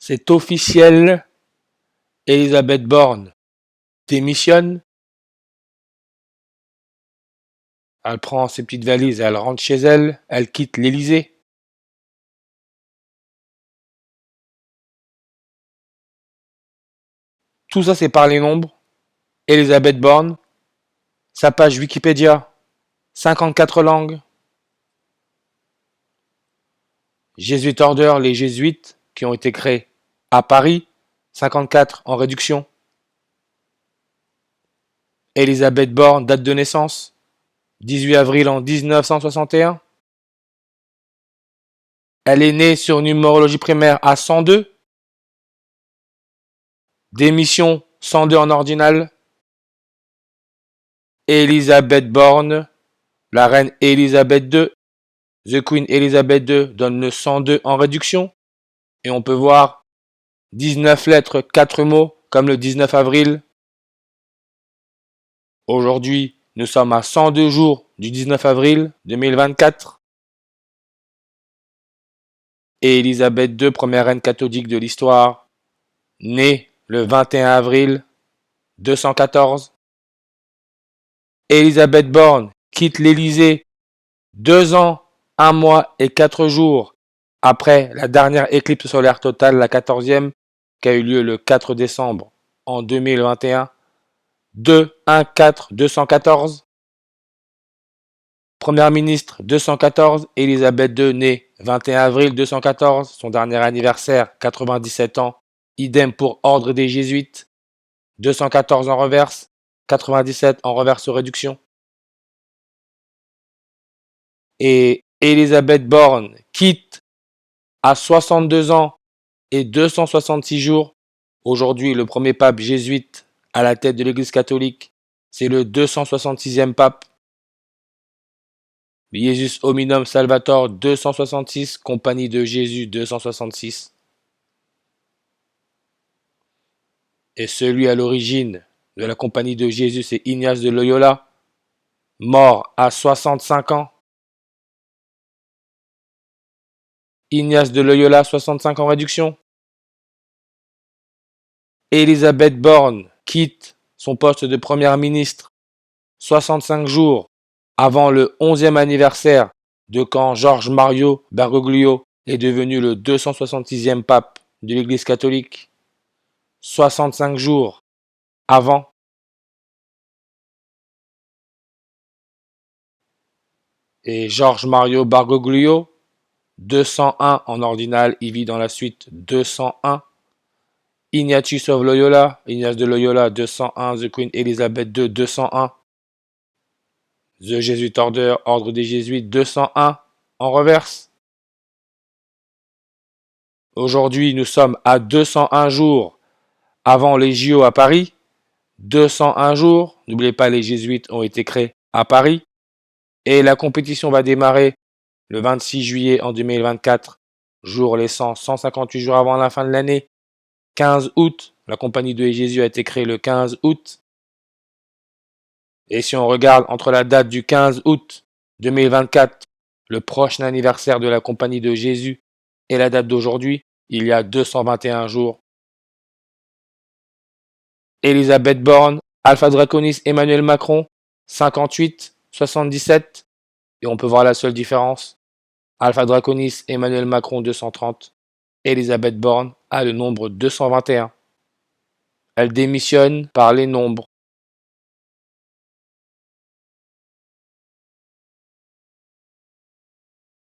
C'est officiel, Elisabeth Borne démissionne. Elle prend ses petites valises et elle rentre chez elle. Elle quitte l'Élysée. Tout ça, c'est par les nombres. Elisabeth Borne, sa page Wikipédia, 54 langues. Jesuit Order, les jésuites qui ont été créés à Paris, 54 en réduction. Elisabeth Borne, date de naissance, 18 avril en 1961. Elle est née sur numérologie primaire à 102. Démission 102 en ordinal. Elisabeth Borne, la reine Elisabeth II, The Queen Elizabeth II donne le 102 en réduction. Et on peut voir 19 lettres, 4 mots, comme le 19 avril. Aujourd'hui, nous sommes à 102 jours du 19 avril 2024. Et Elisabeth II, première reine catholique de l'histoire, née le 21 avril 214. Elisabeth Borne quitte l'Élysée 2 ans, 1 mois et 4 jours après la dernière éclipse solaire totale, la 14e, qui a eu lieu le 4 décembre en 2021. 214. Première ministre 214, Elisabeth II, née 21 avril 214, son dernier anniversaire, 97 ans. Idem pour Ordre des Jésuites, 214 en reverse, 97 en reverse réduction. Et Elisabeth Borne quitte à 62 ans et 266 jours. Aujourd'hui, le premier pape jésuite à la tête de l'Église catholique, c'est le 266e pape. Jesus Hominum Salvator 266, Compagnie de Jésus 266. Et celui à l'origine de la Compagnie de Jésus, c'est Ignace de Loyola, mort à 65 ans. Ignace de Loyola, 65 en réduction. Elisabeth Borne quitte son poste de première ministre 65 jours avant le 11e anniversaire de quand Georges Mario Bergoglio est devenu le 266e pape de l'Église catholique. 65 jours avant. Et Georges Mario Bergoglio, 201 en ordinal, il vit dans la suite 201. Ignatius of Loyola, Ignace de Loyola, 201. The Queen Elizabeth II, 201. The Jesuit Order, Ordre des Jésuites, 201 en reverse. Aujourd'hui, nous sommes à 201 jours avant les JO à Paris. 201 jours. N'oubliez pas, les Jésuites ont été créés à Paris. Et la compétition va démarrer le 26 juillet en 2024, jour laissant 158 jours avant la fin de l'année. 15 août, la Compagnie de Jésus a été créée le 15 août. Et si on regarde entre la date du 15 août 2024, le prochain anniversaire de la Compagnie de Jésus, et la date d'aujourd'hui, il y a 221 jours. Elisabeth Borne, Alpha Draconis, Emmanuel Macron, 58, 77. Et on peut voir la seule différence. Alpha Draconis, Emmanuel Macron, 230. Elisabeth Borne a le nombre 221. Elle démissionne par les nombres.